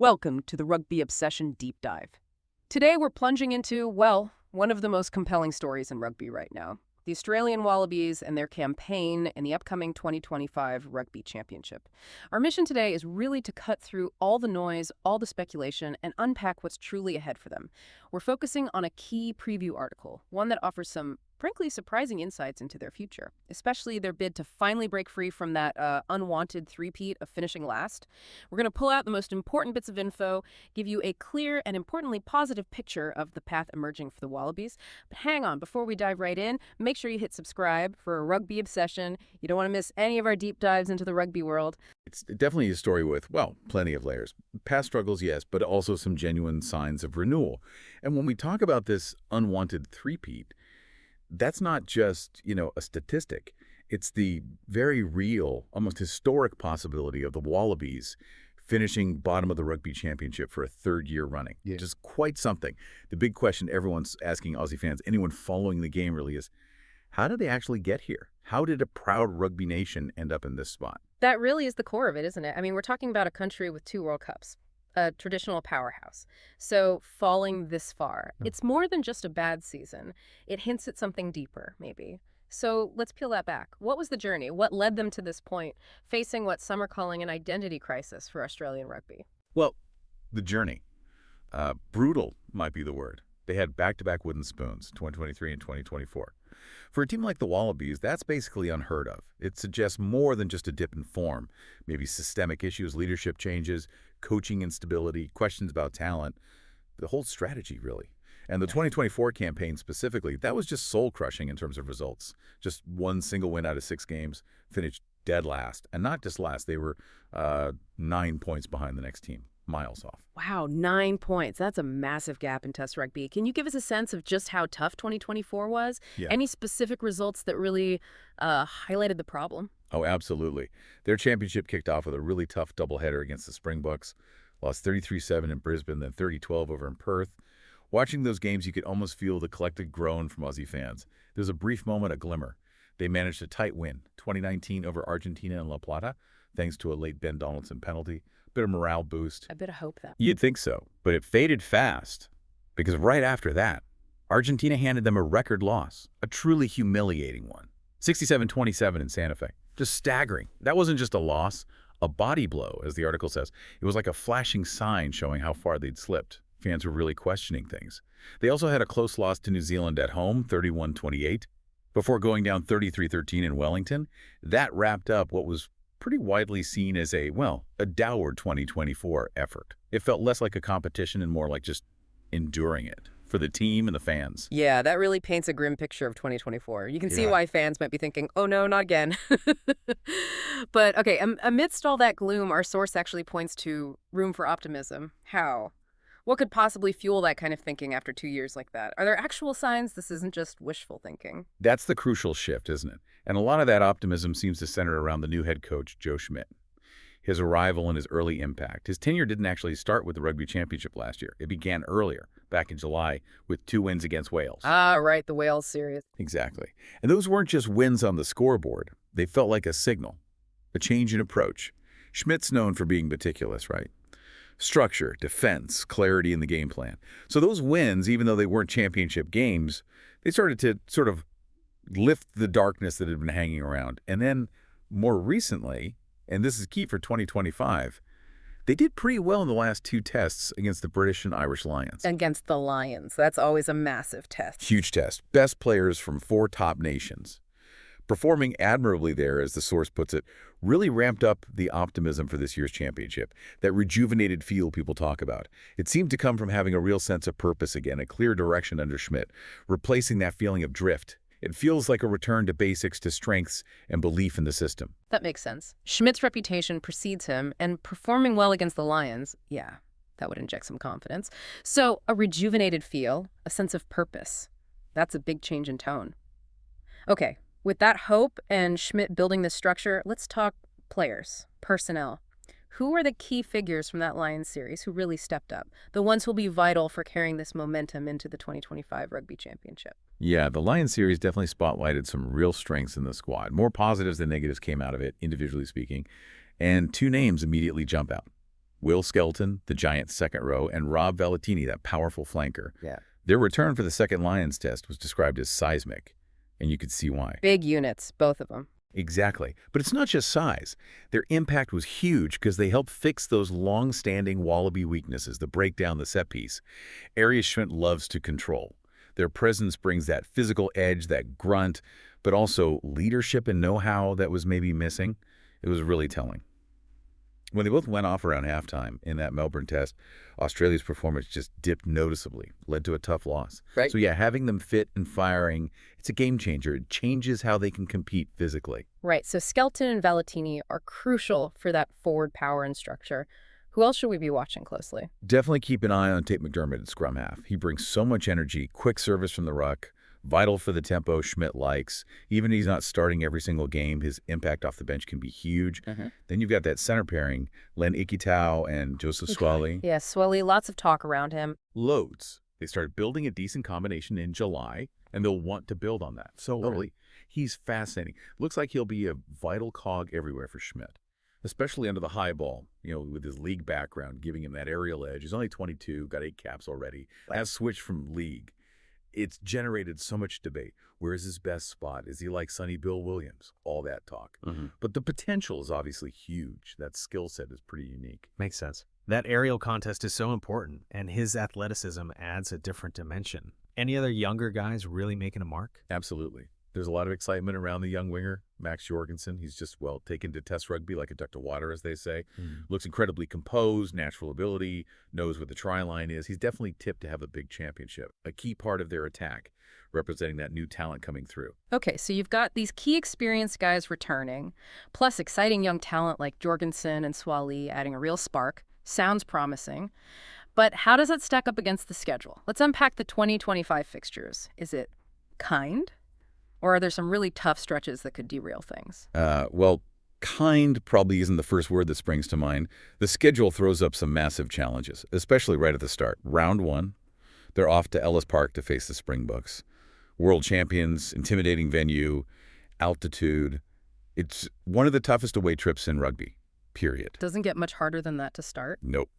Welcome to the Rugby Obsession Deep Dive. Today we're plunging into, well, one of the most compelling stories in rugby right now. The Australian Wallabies and their campaign in the upcoming 2025 Rugby Championship. Our mission today is really to cut through all the noise, all the speculation, and unpack what's truly ahead for them. We're focusing on a key preview article, one that offers some frankly surprising insights into their future, especially their bid to finally break free from that unwanted three-peat of finishing last. We're going to pull out the most important bits of info, give you a clear and importantly positive picture of the path emerging for the Wallabies. But hang on, before we dive right in, make sure you hit subscribe for a rugby obsession. You don't want to miss any of our deep dives into the rugby world. It's definitely a story with, well, plenty of layers. Past struggles, yes, but also some genuine signs of renewal. And when we talk about this unwanted three-peat, that's not just, a statistic. It's the very real, almost historic possibility of the Wallabies finishing bottom of the Rugby Championship for a third year running. Yeah. Just quite something. The big question everyone's asking Aussie fans, anyone following the game really is, how did they actually get here? How did a proud rugby nation end up in this spot? That really is the core of it, isn't it? I mean, we're talking about a country with 2 World Cups. A traditional powerhouse. So falling this far, it's more than just a bad season. It hints at something deeper, maybe. So let's peel that back. What was the journey? What led them to this point, facing what some are calling an identity crisis for Australian rugby? Well, the journey. Brutal might be the word. They had back-to-back wooden spoons, 2023 and 2024. For a team like the Wallabies, that's basically unheard of. It suggests more than just a dip in form. Maybe systemic issues, leadership changes, coaching instability, questions about talent, the whole strategy, really. And the 2024 campaign specifically, that was just soul-crushing in terms of results. Just one single win out of 6 games, finished dead last. And not just last, they were 9 points behind the next team. Miles off. Wow, 9 points. That's a massive gap in Test rugby. Can you give us a sense of just how tough 2024 was? Yeah. Any specific results that really highlighted the problem? Oh, absolutely. Their championship kicked off with a really tough doubleheader against the Springboks. Lost 33-7 in Brisbane, then 30-12 over in Perth. Watching those games, you could almost feel the collective groan from Aussie fans. There was a brief moment, a glimmer. They managed a tight win, 2019 over Argentina in La Plata, thanks to a late Ben Donaldson penalty. Bit of morale boost. A bit of hope, though. You'd think so, but it faded fast because right after that, Argentina handed them a record loss, a truly humiliating one. 67-27 in Santa Fe. Just staggering. That wasn't just a loss, a body blow, as the article says. It was like a flashing sign showing how far they'd slipped. Fans were really questioning things. They also had a close loss to New Zealand at home, 31-28, before going down 33-13 in Wellington. That wrapped up what was pretty widely seen as a dour 2024 effort. It felt less like a competition and more like just enduring it for the team and the fans. Yeah, that really paints a grim picture of 2024. You can see why fans might be thinking, oh no, not again. But okay, amidst all that gloom, our source actually points to room for optimism. How? What could possibly fuel that kind of thinking after 2 years like that? Are there actual signs this isn't just wishful thinking? That's the crucial shift, isn't it? And a lot of that optimism seems to center around the new head coach, Joe Schmidt. His arrival and his early impact. His tenure didn't actually start with the Rugby Championship last year. It began earlier, back in July, with 2 wins against Wales. Ah, right, the Wales series. Exactly. And those weren't just wins on the scoreboard. They felt like a signal, a change in approach. Schmidt's known for being meticulous, right? Structure, defense, clarity in the game plan. So those wins, even though they weren't championship games, they started to sort of lift the darkness that had been hanging around. And then more recently, and this is key for 2025, they did pretty well in the last 2 tests against the British and Irish Lions. Against the Lions. That's always a massive test. Huge test. Best players from 4 top nations. Performing admirably there, as the source puts it, really ramped up the optimism for this year's championship, that rejuvenated feel people talk about. It seemed to come from having a real sense of purpose again, a clear direction under Schmidt, replacing that feeling of drift. It feels like a return to basics, to strengths, and belief in the system. That makes sense. Schmidt's reputation precedes him, and performing well against the Lions, yeah, that would inject some confidence. So a rejuvenated feel, a sense of purpose. That's a big change in tone. Okay. With that hope and Schmidt building this structure, let's talk players, personnel. Who are the key figures from that Lions series who really stepped up? The ones who'll be vital for carrying this momentum into the 2025 Rugby Championship. Yeah, the Lions series definitely spotlighted some real strengths in the squad. More positives than negatives came out of it, individually speaking. And 2 names immediately jump out. Will Skelton, the giant second row, and Rob Valentini, that powerful flanker. Yeah. Their return for the second Lions test was described as seismic, and you could see why. Big units, both of them. Exactly. But it's not just size. Their impact was huge because they helped fix those long-standing Wallaby weaknesses, the breakdown, the set piece. Areas Schmidt loves to control. Their presence brings that physical edge, that grunt, but also leadership and know-how that was maybe missing. It was really telling. When they both went off around halftime in that Melbourne test, Australia's performance just dipped noticeably, led to a tough loss. Right. So yeah, having them fit and firing, it's a game changer. It changes how they can compete physically. Right, so Skelton and Valentini are crucial for that forward power and structure. Who else should we be watching closely? Definitely keep an eye on Tate McDermott at scrum half. He brings so much energy, quick service from the ruck, vital for the tempo Schmidt likes. Even if he's not starting every single game, his impact off the bench can be huge. Then you've got that center pairing, Len Ikitau and Joseph Swally. Yeah, Swally, lots of talk around him. Loads. They started building a decent combination in July, and they'll want to build on that. So early. He's fascinating. Looks like he'll be a vital cog everywhere for Schmidt, especially under the high ball, with his league background, giving him that aerial edge. He's only 22, got 8 caps already, has switched from league. It's generated so much debate. Where is his best spot? Is he like Sonny Bill Williams? All that talk. But the potential is obviously huge. That skill set is pretty unique. Makes sense. That aerial contest is so important, and his athleticism adds a different dimension. Any other younger guys really making a mark? Absolutely. There's a lot of excitement around the young winger, Max Jorgensen. He's just, taken to test rugby like a duck to water, as they say. Looks incredibly composed, natural ability, knows what the try line is. He's definitely tipped to have a big championship, a key part of their attack, representing that new talent coming through. Okay, so you've got these key experienced guys returning, plus exciting young talent like Jorgensen and Swally adding a real spark. Sounds promising. But how does that stack up against the schedule? Let's unpack the 2025 fixtures. Is it kind? Or are there some really tough stretches that could derail things? Kind probably isn't the first word that springs to mind. The schedule throws up some massive challenges, especially right at the start. Round 1, they're off to Ellis Park to face the Springboks. World champions, intimidating venue, altitude. It's one of the toughest away trips in rugby, period. Doesn't get much harder than that to start. Nope.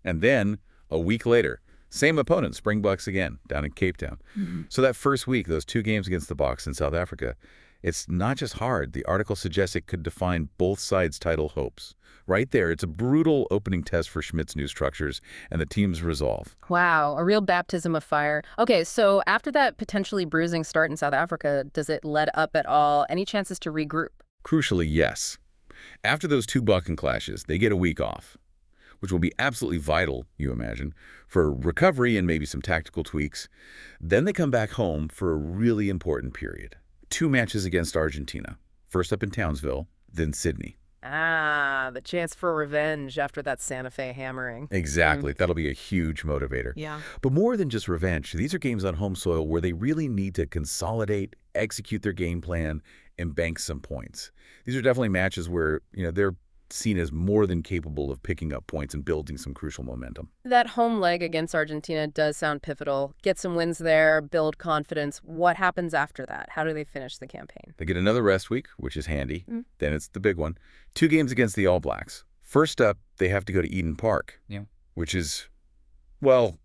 And then, a week later, same opponent, Springboks again, down in Cape Town. So that first week, those 2 games against the Boks in South Africa, it's not just hard. The article suggests it could define both sides' title hopes. Right there, it's a brutal opening test for Schmidt's new structures and the team's resolve. Wow, a real baptism of fire. Okay, so after that potentially bruising start in South Africa, does it let up at all? Any chances to regroup? Crucially, yes. After those 2 Bucking clashes, they get a week off, which will be absolutely vital, you imagine, for recovery and maybe some tactical tweaks. Then they come back home for a really important period. 2 matches against Argentina, first up in Townsville, then Sydney. Ah, the chance for revenge after that Santa Fe hammering. Exactly. That'll be a huge motivator. Yeah. But more than just revenge, these are games on home soil where they really need to consolidate, execute their game plan, and bank some points. These are definitely matches where, they're seen as more than capable of picking up points and building some crucial momentum. That home leg against Argentina does sound pivotal. Get some wins there, build confidence. What happens after that? How do they finish the campaign? They get another rest week, which is handy. Then it's the big one. 2 games against the All Blacks. First up, they have to go to Eden Park, which is,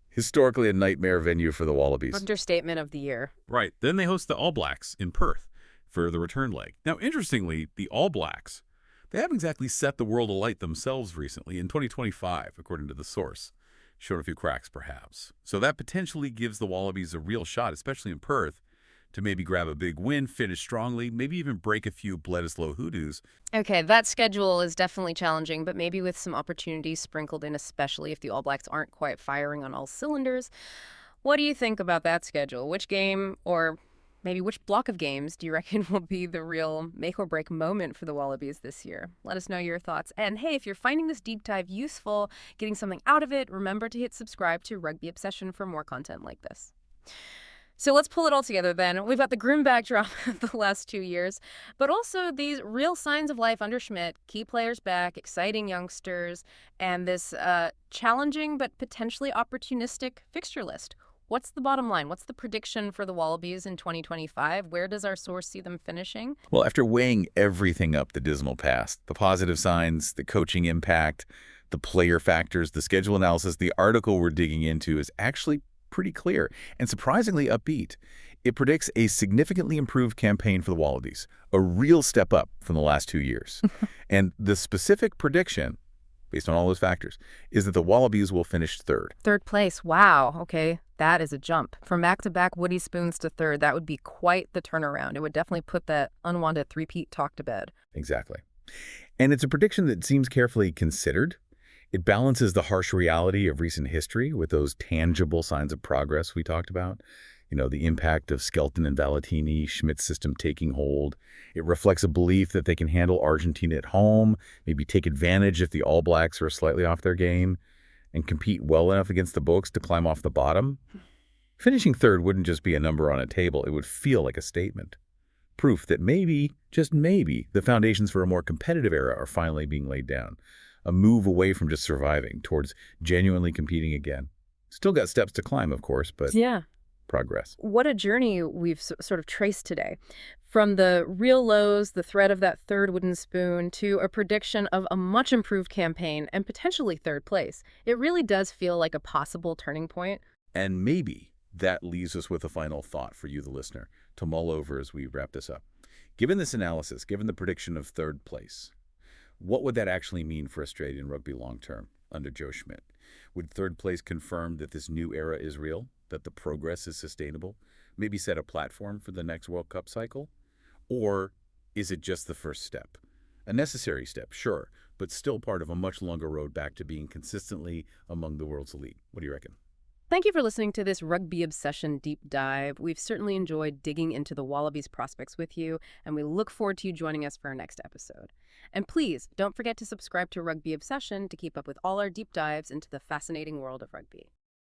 historically a nightmare venue for the Wallabies. Understatement of the year. Right. Then they host the All Blacks in Perth for the return leg. Now, interestingly, the All Blacks, they haven't exactly set the world alight themselves recently in 2025, according to the source. Showed a few cracks, perhaps. So that potentially gives the Wallabies a real shot, especially in Perth, to maybe grab a big win, finish strongly, maybe even break a few Bledisloe hoodoos. Okay, that schedule is definitely challenging, but maybe with some opportunities sprinkled in, especially if the All Blacks aren't quite firing on all cylinders. What do you think about that schedule? Which game, or maybe which block of games, do you reckon will be the real make-or-break moment for the Wallabies this year? Let us know your thoughts. And hey, if you're finding this deep dive useful, getting something out of it, remember to hit subscribe to Rugby Obsession for more content like this. So let's pull it all together then. We've got the grim backdrop of the last 2 years, but also these real signs of life under Schmidt, key players back, exciting youngsters, and this challenging but potentially opportunistic fixture list. What's the bottom line? What's the prediction for the Wallabies in 2025? Where does our source see them finishing? Well, after weighing everything up the dismal past, the positive signs, the coaching impact, the player factors, the schedule analysis, the article we're digging into is actually pretty clear and surprisingly upbeat. It predicts a significantly improved campaign for the Wallabies, a real step up from the last 2 years. And the specific prediction, based on all those factors, is that the Wallabies will finish third. Third place. Wow. Okay. That is a jump. From back-to-back Woody Spoons to third, that would be quite the turnaround. It would definitely put that unwanted three-peat talk to bed. Exactly. And it's a prediction that seems carefully considered. It balances the harsh reality of recent history with those tangible signs of progress we talked about. You know, the impact of Skelton and Valentini, Schmidt's system taking hold. It reflects a belief that they can handle Argentina at home, maybe take advantage if the All Blacks are slightly off their game, and compete well enough against the Boks to climb off the bottom. Finishing third wouldn't just be a number on a table. It would feel like a statement. Proof that maybe, just maybe, the foundations for a more competitive era are finally being laid down. A move away from just surviving towards genuinely competing again. Still got steps to climb, of course, but Yeah. progress. What a journey we've sort of traced today. From the real lows, the threat of that third wooden spoon, to a prediction of a much improved campaign and potentially third place. It really does feel like a possible turning point. And maybe that leaves us with a final thought for you, the listener, to mull over as we wrap this up. Given this analysis, given the prediction of third place, what would that actually mean for Australian rugby long-term under Joe Schmidt? Would third place confirm that this new era is real, that the progress is sustainable, maybe set a platform for the next World Cup cycle? Or is it just the first step? A necessary step, sure, but still part of a much longer road back to being consistently among the world's elite. What do you reckon? Thank you for listening to this Rugby Obsession deep dive. We've certainly enjoyed digging into the Wallabies prospects with you, and we look forward to you joining us for our next episode. And please, don't forget to subscribe to Rugby Obsession to keep up with all our deep dives into the fascinating world of rugby.